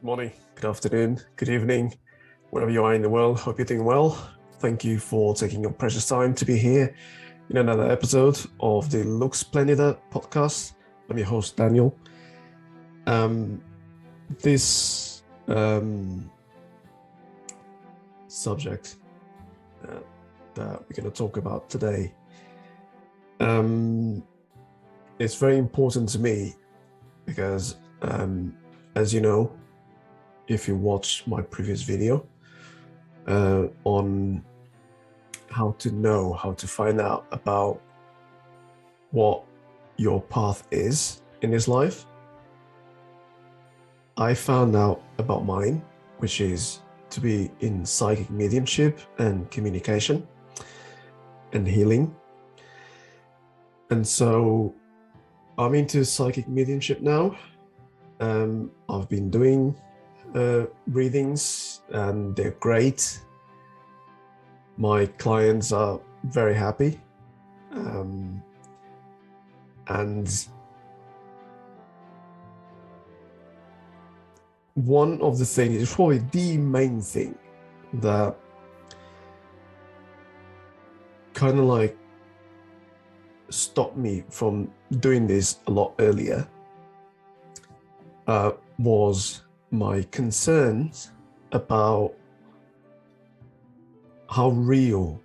morning, good afternoon, good evening, wherever you are in the world. Hope you're doing well. Thank you for taking your precious time to be here in another episode of the Splendida podcast. I'm your host, Daniel. This subject that we're going to talk about today it's very important to me because as you know, if you watch my previous video on how to find out about what your path is in this life, I found out about mine, which is to be in psychic mediumship and communication and healing. And so I'm into psychic mediumship now. I've been doing readings and they're great. My clients are very happy. And one of the things, is probably the main thing that kind of like stopped me from doing this a lot earlier was my concerns about how real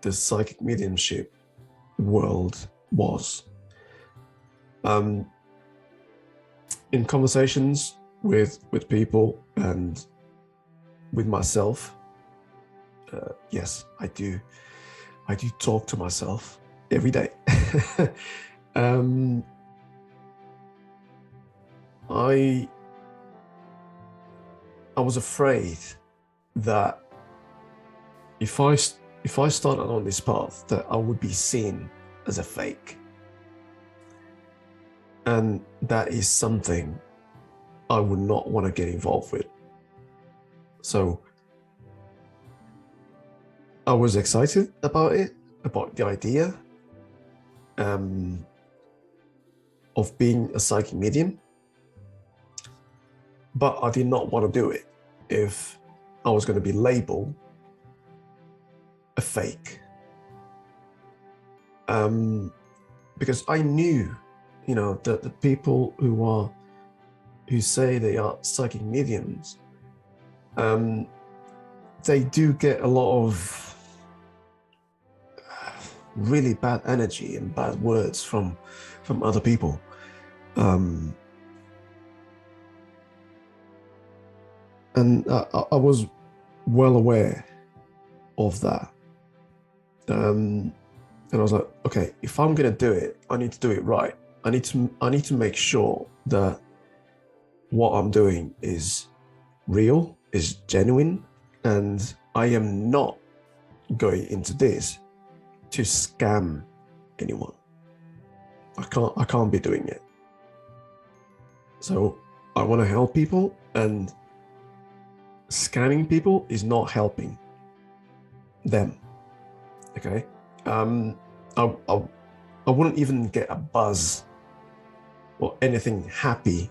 the psychic mediumship world was. In conversations with people and with myself, yes, I do talk to myself every day. I was afraid that if I started on this path, that I would be seen as a fake. And that is something I would not want to get involved with. So I was excited about it, about the idea of being a psychic medium, but I did not want to do it if I was going to be labeled a fake. Because I knew, that the people who say they are psychic mediums, they do get a lot of really bad energy and bad words from other people. And I was well aware of that. And I was like, okay, if I'm gonna do it, I need to do it right. I need to make sure that what I'm doing is real, is genuine, and I am not going into this to scam anyone. I can't be doing it. So I want to help people, and scamming people is not helping them. Okay. I wouldn't even get a buzz or anything happy,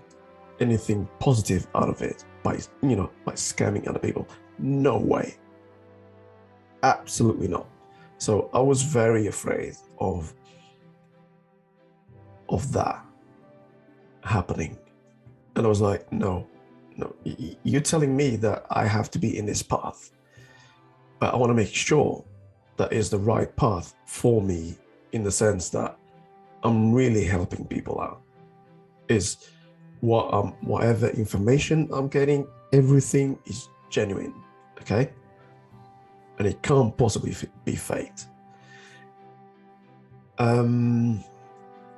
anything positive out of it by scamming other people. No way. Absolutely not. So I was very afraid of that happening. And I was like, no, you're telling me that I have to be in this path, but I want to make sure that is the right path for me, in the sense that I'm really helping people out. Is whatever information I'm getting, everything is genuine, okay? And it can't possibly be faked.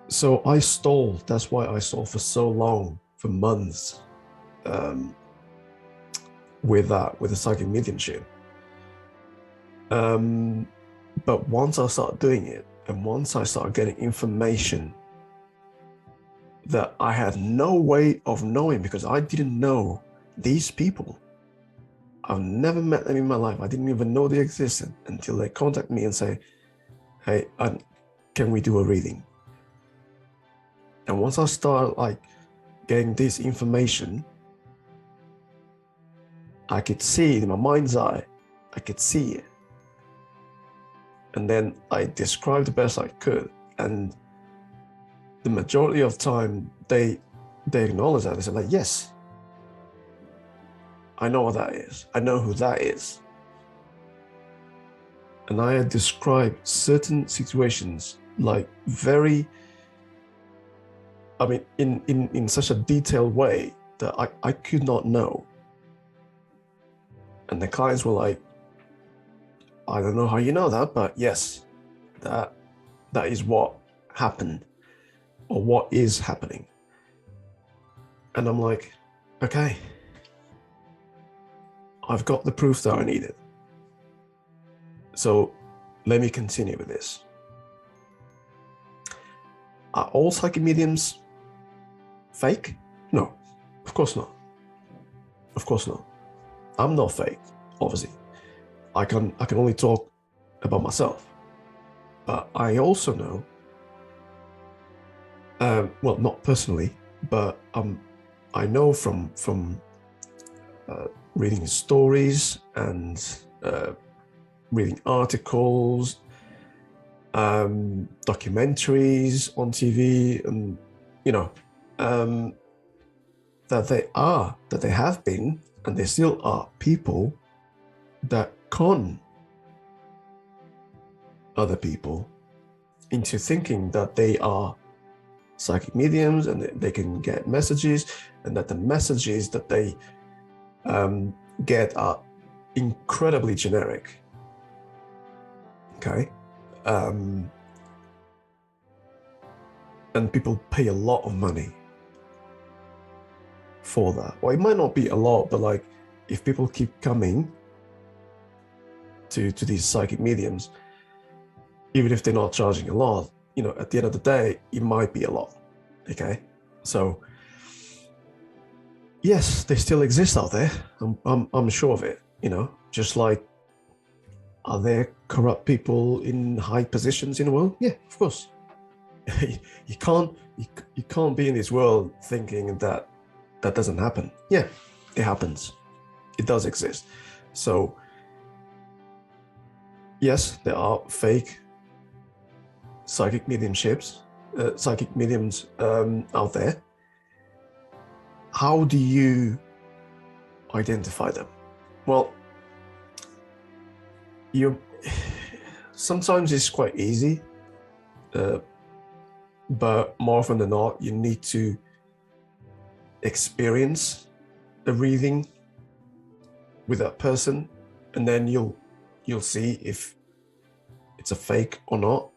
So I stalled. That's why I stalled for so long, for months, with the psychic mediumship. But once I started doing it, and once I started getting information that I had no way of knowing, because I didn't know these people. I've never met them in my life. I didn't even know they existed until they contact me and say, hey, can we do a reading? And once I started getting this information, I could see it in my mind's eye. I could see it. And then I described the best I could. And the majority of time, they acknowledge that. They say, like, yes, I know what that is. I know who that is. And I had described certain situations, like in such a detailed way that I could not know. And the clients were like, I don't know how you know that, but yes, that is what happened, or what is happening. And I'm like, okay, I've got the proof that I needed. So let me continue with this. Are all psychic mediums fake? No, of course not. Of course not. I'm not fake, obviously. I can only talk about myself. But I also know, well, not personally, but I know from reading stories and reading articles, documentaries on TV, and that they have been, and they still are, people that con other people into thinking that they are psychic mediums and they can get messages, and that the messages that they get are incredibly generic. Okay. And people pay a lot of money for that. Well, it might not be a lot, but like, if people keep coming to these psychic mediums, even if they're not charging a lot, at the end of the day, it might be a lot. Okay. So yes, they still exist out there. I'm sure of it. Just like, are there corrupt people in high positions in the world? Yeah, of course. you can't be in this world thinking that doesn't happen. Yeah, it happens. It does exist. So yes, there are fake psychic mediums out there. How do you identify them? Well, sometimes it's quite easy, but more often than not, you need to experience a reading with that person, and then you'll see if it's a fake or not.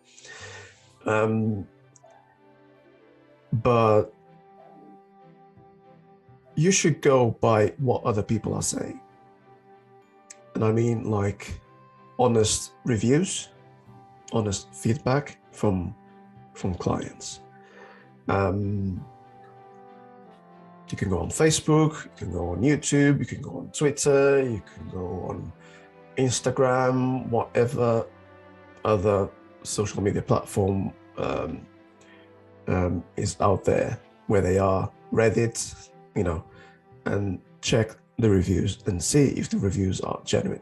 But you should go by what other people are saying. And I mean, like, honest reviews, honest feedback from clients. You can go on Facebook, you can go on YouTube, you can go on Twitter, you can go on Instagram, whatever other social media platform is out there where they are, Reddit, and check the reviews and see if the reviews are genuine.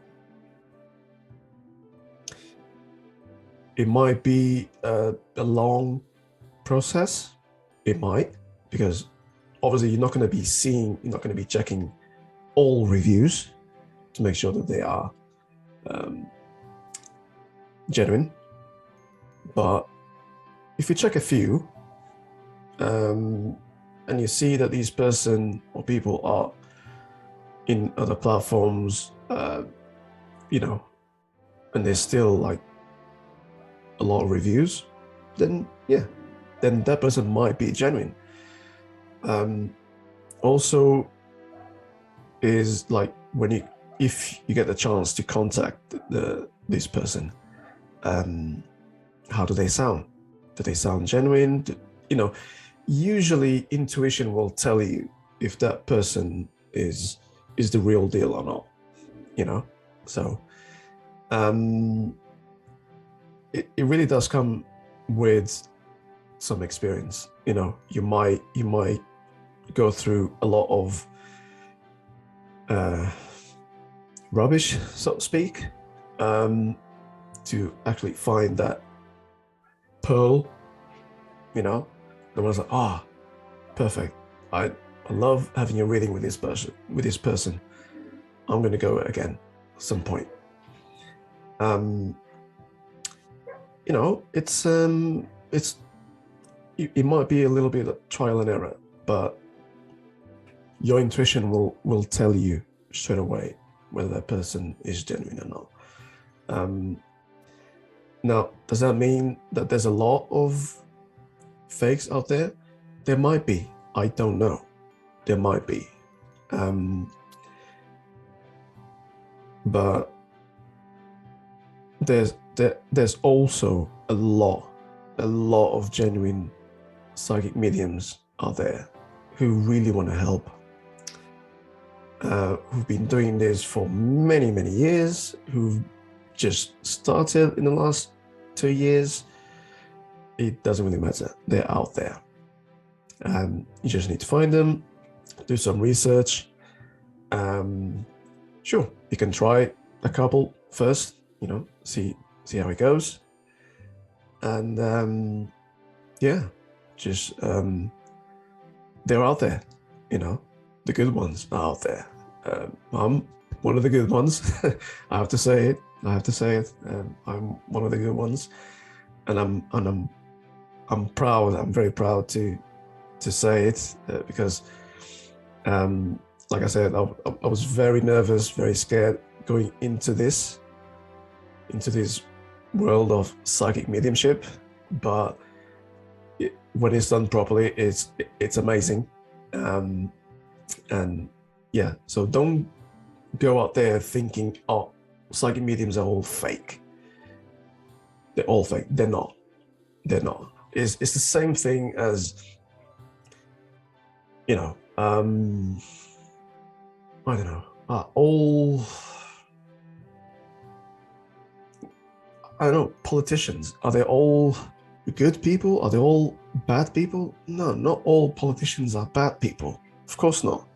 It might be a long process. It might, because obviously you're not going to be checking all reviews to make sure that they are genuine. But if you check a few, and you see that these person or people are in other platforms, and there's still like a lot of reviews, then that person might be genuine. Also, is like, if you get the chance to contact this person, how do they sound? Do they sound genuine? Usually intuition will tell you if that person is the real deal or not. So it really does come with some experience. You might go through a lot of rubbish, so to speak, to actually find that pearl, And I was like, perfect. I love having a reading with this person. I'm going to go again at some point. It might be a little bit of trial and error, but your intuition will tell you straight away whether that person is genuine or not. Now, does that mean that there's a lot of fakes out there? There might be. I don't know. There might be. But there's also a lot of genuine psychic mediums out there who really want to help, who've been doing this for many, many years, who've just started in the last 2 years. It doesn't really matter. They're out there. You just need to find them, do some research. Sure, you can try a couple first, see how it goes. And they're out there, the good ones are out there. I'm one of the good ones. I have to say it. I'm one of the good ones, and I'm proud. I'm very proud to say it, because, like I said, I was very nervous, very scared going into this world of psychic mediumship, but when it's done properly, it's amazing. And yeah, so don't go out there thinking, psychic mediums are all fake. They're all fake. They're not. It's the same thing as, I don't know, I don't know, politicians, are they all good people? Are they all bad people? No, not all politicians are bad people. Of course not.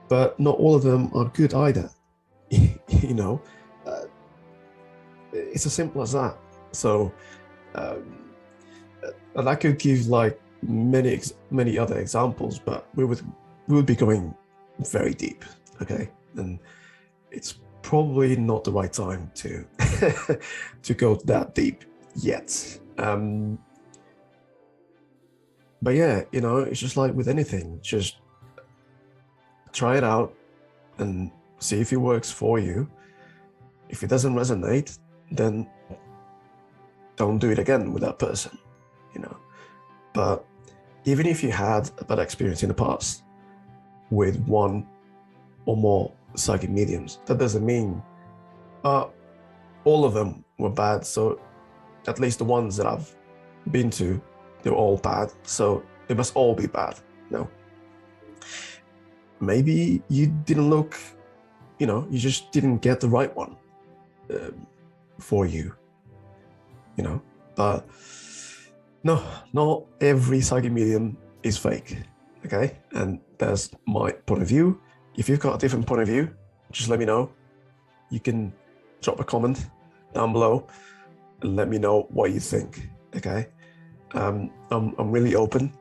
But not all of them are good either. It's as simple as that. So, and I could give like many other examples, but we would be going very deep, okay? And it's probably not the right time to to go that deep yet. But yeah, it's just like with anything, just try it out and see if it works for you. If it doesn't resonate, then don't do it again with that person, But even if you had a bad experience in the past with one or more psychic mediums, that doesn't mean all of them were bad. So at least the ones that I've been to, they're all bad. So they must all be bad. No. Maybe you didn't look, you just didn't get the right one for you, But no, not every psychic medium is fake, okay? And that's my point of view. If you've got a different point of view, just let me know. You can drop a comment down below and let me know what you think, okay? I'm really open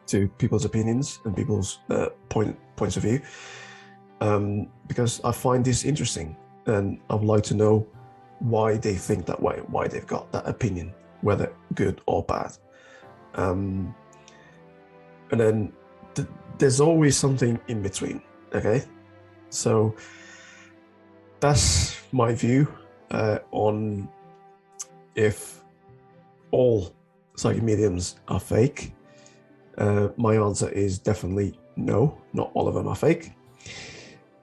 to people's opinions and people's points of view, because I find this interesting, and I would like to know why they think that way, why they've got that opinion, whether good or bad. And then there's always something in between, okay? So that's my view on if all psychic mediums are fake. My answer is definitely no, not all of them are fake.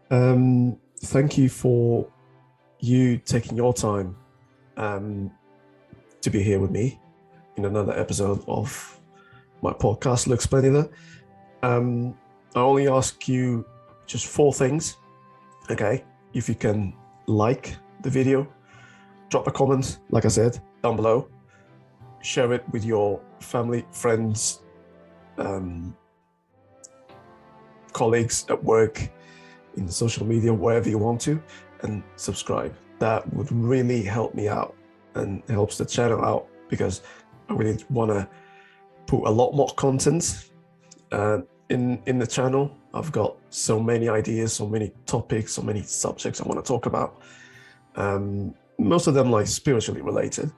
Thank you for you taking your time to be here with me in another episode of my podcast, Look Splendida. I only ask you just 4 things, okay? If you can like the video, drop a comment, like I said, down below, share it with your family, friends, colleagues at work, in social media, wherever you want to, and subscribe. That would really help me out and helps the channel out, because I really want to put a lot more content in the channel. I've got so many ideas, so many topics, so many subjects I want to talk about. Most of them like spiritually related.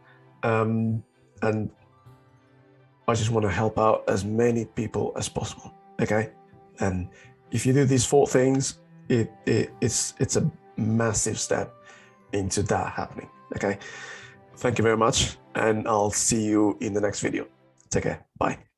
And I just want to help out as many people as possible. Okay. And if you do these 4 things, it's a massive step into that happening. Okay. Thank you very much. And I'll see you in the next video. Take care. Bye.